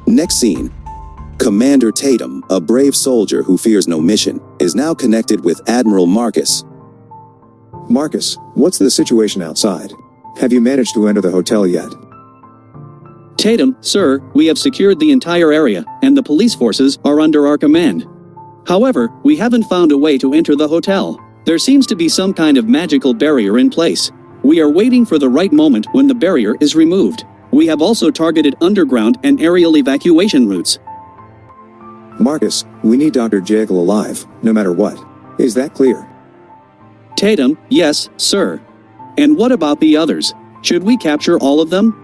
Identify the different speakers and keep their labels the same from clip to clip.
Speaker 1: Next scene. Commander Tatum, a brave soldier who fears no mission, is now connected with Admiral Marcus.
Speaker 2: Marcus, what's the situation outside? Have you managed to enter the hotel yet?
Speaker 3: Tatum, sir, we have secured the entire area, and the police forces are under our command. However, we haven't found a way to enter the hotel. There seems to be some kind of magical barrier in place. We are waiting for the right moment when the barrier is removed. We have also targeted underground and aerial evacuation routes.
Speaker 2: Marcus, we need Dr. Jekyll alive, no matter what. Is that clear?
Speaker 3: Tatum, yes, sir. And what about the others? Should we capture all of them?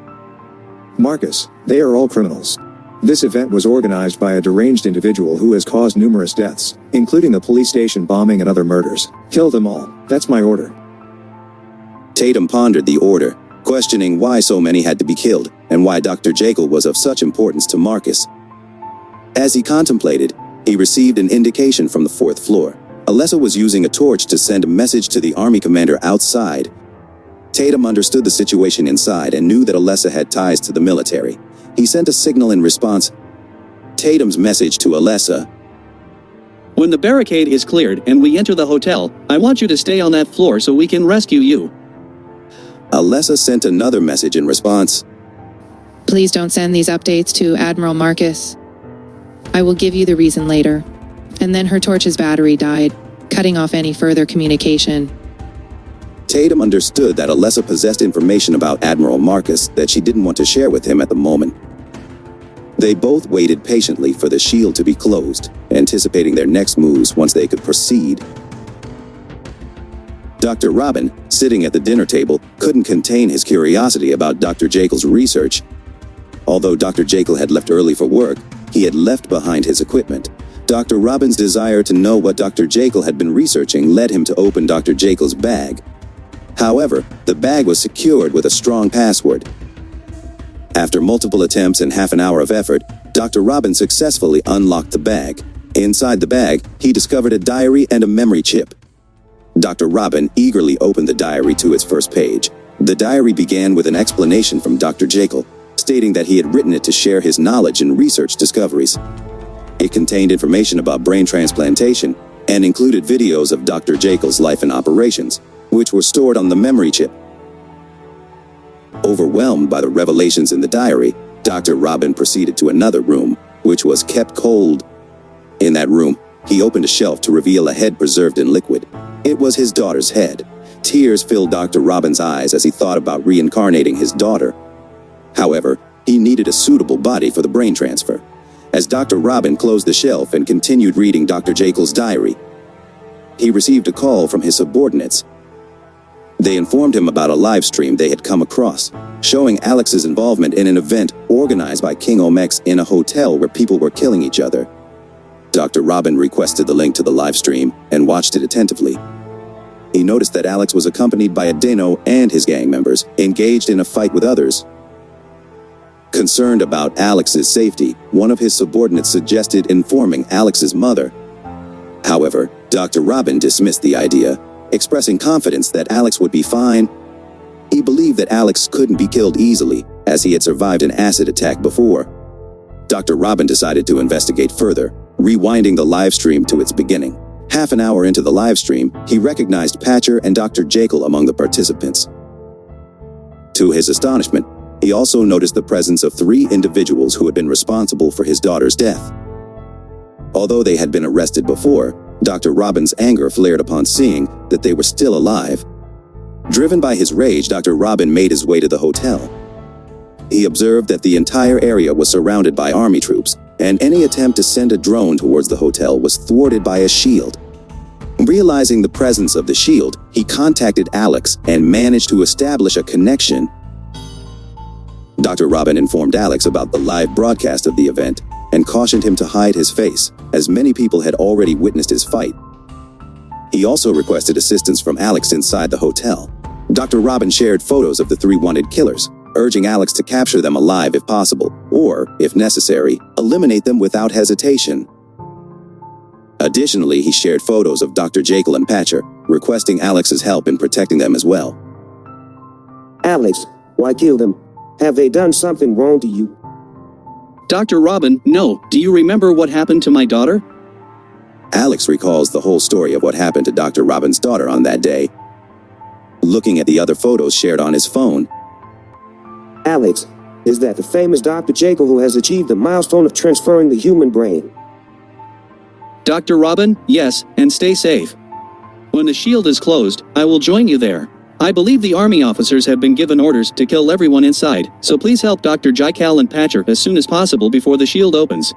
Speaker 2: Marcus, they are all criminals. This event was organized by a deranged individual who has caused numerous deaths, including the police station bombing and other murders. Kill them all. That's my order.
Speaker 1: Tatum pondered the order, questioning why so many had to be killed, and why Dr. Jekyll was of such importance to Marcus. As he contemplated, he received an indication from the 4th floor. Alessa was using a torch to send a message to the army commander outside. Tatum understood the situation inside and knew that Alessa had ties to the military. He sent a signal in response. Tatum's message to Alessa:
Speaker 3: When the barricade is cleared and we enter the hotel, I want you to stay on that floor so we can rescue you.
Speaker 1: Alessa sent another message in response.
Speaker 4: Please don't send these updates to Admiral Marcus. I will give you the reason later. And then her torch's battery died, cutting off any further communication.
Speaker 1: Tatum understood that Alessa possessed information about Admiral Marcus that she didn't want to share with him at the moment. They both waited patiently for the shield to be closed, anticipating their next moves once they could proceed. Dr. Robin, sitting at the dinner table, couldn't contain his curiosity about Dr. Jekyll's research. Although Dr. Jekyll had left early for work, he had left behind his equipment. Dr. Robin's desire to know what Dr. Jekyll had been researching led him to open Dr. Jekyll's bag. However, the bag was secured with a strong password. After multiple attempts and half an hour of effort, Dr. Robin successfully unlocked the bag. Inside the bag, he discovered a diary and a memory chip. Dr. Robin eagerly opened the diary to its first page. The diary began with an explanation from Dr. Jekyll, stating that he had written it to share his knowledge and research discoveries. It contained information about brain transplantation and included videos of Dr. Jekyll's life and operations, which were stored on the memory chip. Overwhelmed by the revelations in the diary, Dr. Robin proceeded to another room, which was kept cold. In that room, he opened a shelf to reveal a head preserved in liquid. It was his daughter's head. Tears filled Dr. Robin's eyes as he thought about reincarnating his daughter. However, he needed a suitable body for the brain transfer. As Dr. Robin closed the shelf and continued reading Dr. Jekyll's diary, he received a call from his subordinates. They informed him about a live stream they had come across, showing Alex's involvement in an event organized by King Omex in a hotel where people were killing each other. Dr. Robin requested the link to the live stream and watched it attentively. He noticed that Alex was accompanied by Adeno and his gang members, engaged in a fight with others. Concerned about Alex's safety, one of his subordinates suggested informing Alex's mother. However, Dr. Robin dismissed the idea, expressing confidence that Alex would be fine. He believed that Alex couldn't be killed easily, as he had survived an acid attack before. Dr. Robin decided to investigate further, rewinding the live stream to its beginning. Half an hour into the live stream, he recognized Patcher and Dr. Jekyll among the participants. To his astonishment, he also noticed the presence of 3 individuals who had been responsible for his daughter's death. Although they had been arrested before, Dr. Robin's anger flared upon seeing that they were still alive. Driven by his rage, Dr. Robin made his way to the hotel. He observed that the entire area was surrounded by army troops, and any attempt to send a drone towards the hotel was thwarted by a shield. Realizing the presence of the shield, he contacted Alex and managed to establish a connection. Dr. Robin informed Alex about the live broadcast of the event and cautioned him to hide his face, as many people had already witnessed his fight. He also requested assistance from Alex inside the hotel. Dr. Robin shared photos of the 3 wanted killers, urging Alex to capture them alive if possible, or, if necessary, eliminate them without hesitation. Additionally, he shared photos of Dr. Jekyll and Patcher, requesting Alex's help in protecting them as well.
Speaker 5: Alex, why kill them? Have they done something wrong to you?
Speaker 3: Dr. Robin, no. Do you remember what happened to my daughter?
Speaker 1: Alex recalls the whole story of what happened to Dr. Robin's daughter on that day. Looking at the other photos shared on his phone,
Speaker 5: Alex, is that the famous Dr. Jekyll who has achieved the milestone of transferring the human brain?
Speaker 3: Dr. Robin, yes, and stay safe. When the shield is closed, I will join you there. I believe the army officers have been given orders to kill everyone inside, so please help Dr. Jekyll and Patcher as soon as possible before the shield opens.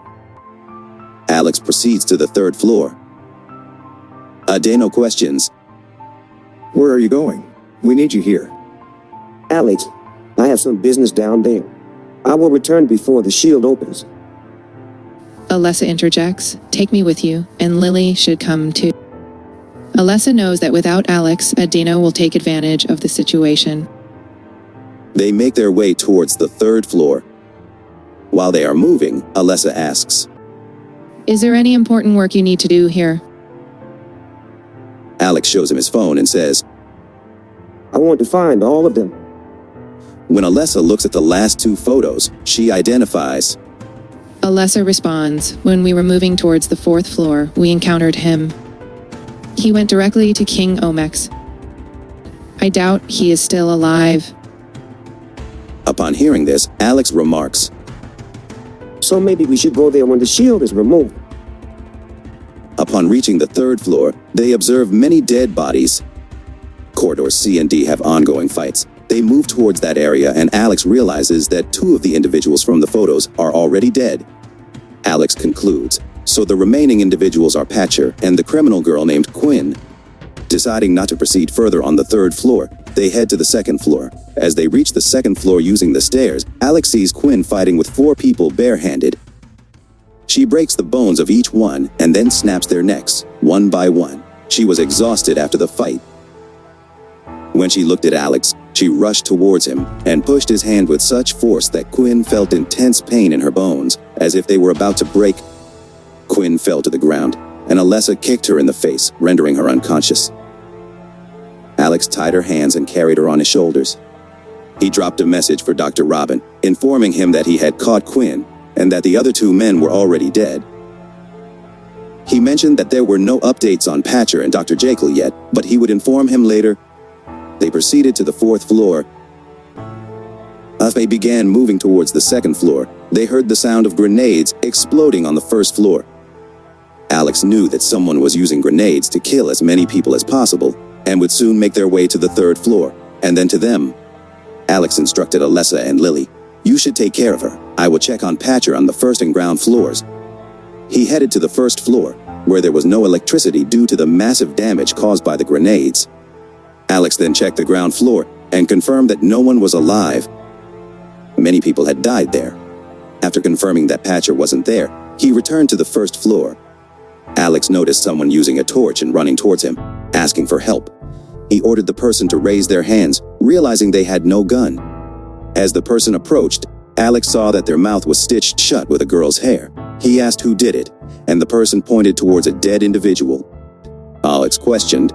Speaker 1: Alex proceeds to the 3rd floor. Adeno questions.
Speaker 2: Where are you going? We need you here.
Speaker 5: Alex, I have some business down there. I will return before the shield opens.
Speaker 4: Alessa interjects, take me with you, and Lily should come too. Alessa knows that without Alex, Adeno will take advantage of the situation.
Speaker 1: They make their way towards the 3rd floor. While they are moving, Alessa asks,
Speaker 4: Is there any important work you need to do here?
Speaker 1: Alex shows him his phone and says,
Speaker 5: I want to find all of them.
Speaker 1: when Alessa looks at the last 2 photos, she identifies.
Speaker 4: Alessa responds, when we were moving towards the 4th floor, we encountered him. He went directly to King Omex. I doubt he is still alive.
Speaker 1: Upon hearing this, Alex remarks,
Speaker 5: So maybe we should go there when the shield is removed.
Speaker 1: Upon reaching the 3rd floor, they observe many dead bodies. Corridors C and D have ongoing fights. They move towards that area and Alex realizes that 2 of the individuals from the photos are already dead. Alex concludes, so the remaining individuals are Patcher and the criminal girl named Quinn. Deciding not to proceed further on the 3rd floor, they head to the 2nd floor. As they reach the 2nd floor using the stairs, Alex sees Quinn fighting with 4 people barehanded. She breaks the bones of each one and then snaps their necks, one by one. She was exhausted after the fight. When she looked at Alex, she rushed towards him and pushed his hand with such force that Quinn felt intense pain in her bones, as if they were about to break. Quinn fell to the ground, and Alessa kicked her in the face, rendering her unconscious. Alex tied her hands and carried her on his shoulders. He dropped a message for Dr. Robin, informing him that he had caught Quinn, and that the other 2 men were already dead. He mentioned that there were no updates on Patcher and Dr. Jekyll yet, but he would inform him later. They proceeded to the 4th floor. As they began moving towards the 2nd floor, they heard the sound of grenades exploding on the 1st floor. Alex knew that someone was using grenades to kill as many people as possible, and would soon make their way to the 3rd floor, and then to them. Alex instructed Alessa and Lily, "You should take care of her. I will check on Patcher on the 1st and ground floors." He headed to the 1st floor, where there was no electricity due to the massive damage caused by the grenades. Alex then checked the ground floor and confirmed that no one was alive. Many people had died there. After confirming that Patcher wasn't there, he returned to the 1st floor. Alex noticed someone using a torch and running towards him, asking for help. He ordered the person to raise their hands, realizing they had no gun. As the person approached, Alex saw that their mouth was stitched shut with a girl's hair. He asked who did it, and the person pointed towards a dead individual. Alex questioned,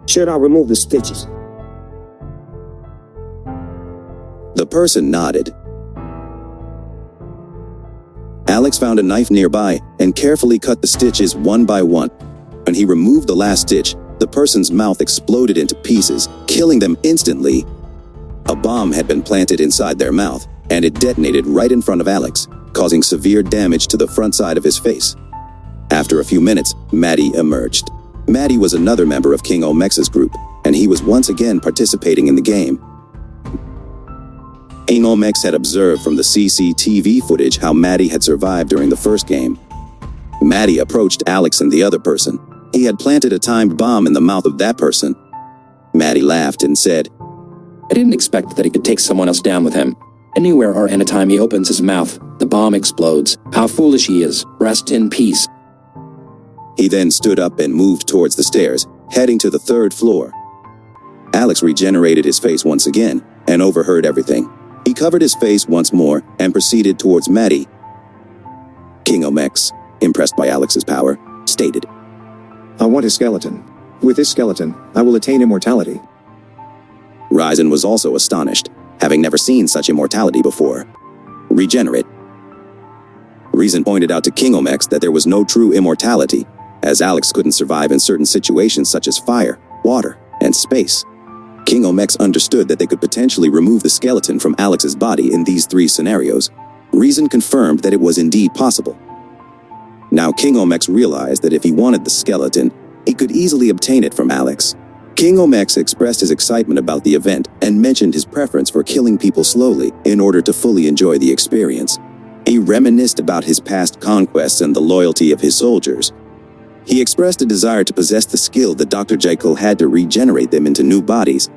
Speaker 5: Should I remove the stitches?
Speaker 1: The person nodded. Alex found a knife nearby and carefully cut the stitches one by one. When he removed the last stitch, the person's mouth exploded into pieces, killing them instantly. A bomb had been planted inside their mouth, and it detonated right in front of Alex, causing severe damage to the front side of his face. After a few minutes, Maddie emerged. Maddie was another member of King Omex's group, and he was once again participating in the game. King Omex had observed from the CCTV footage how Maddie had survived during the first game. Maddie approached Alex and the other person. He had planted a timed bomb in the mouth of that person. Maddie laughed and said,
Speaker 6: I didn't expect that he could take someone else down with him. Anywhere or anytime he opens his mouth, the bomb explodes. How foolish he is. Rest in peace.
Speaker 1: He then stood up and moved towards the stairs, heading to the 3rd floor. Alex regenerated his face once again and overheard everything. He covered his face once more and proceeded towards Maddie. King Omex, impressed by Alex's power, stated,
Speaker 2: I want his skeleton. With this skeleton, I will attain immortality.
Speaker 1: Ryzen was also astonished. having never seen such immortality before. Regenerate. Reason pointed out to King Omex that there was no true immortality, as Alex couldn't survive in certain situations such as fire, water, and space. King Omex understood that they could potentially remove the skeleton from Alex's body in these 3 scenarios. Reason confirmed that it was indeed possible. Now King Omex realized that if he wanted the skeleton, he could easily obtain it from Alex. King Omex expressed his excitement about the event and mentioned his preference for killing people slowly in order to fully enjoy the experience. He reminisced about his past conquests and the loyalty of his soldiers. He expressed a desire to possess the skill that Dr. Jekyll had to regenerate them into new bodies.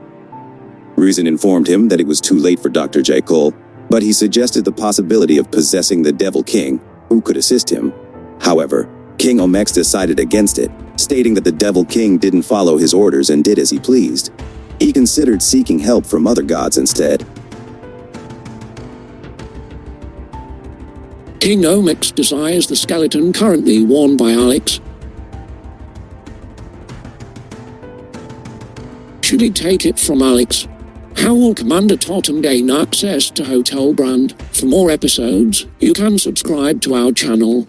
Speaker 1: Reason informed him that it was too late for Dr. Jekyll, but he suggested the possibility of possessing the Devil King, who could assist him. However, King Omex decided against it, stating that the Devil King didn't follow his orders and did as he pleased. He considered seeking help from other gods instead.
Speaker 7: King Omex desires the skeleton currently worn by Alex. Should he take it from Alex? How will Commander Totem gain access to Hotel Brand? For more episodes, you can subscribe to our channel.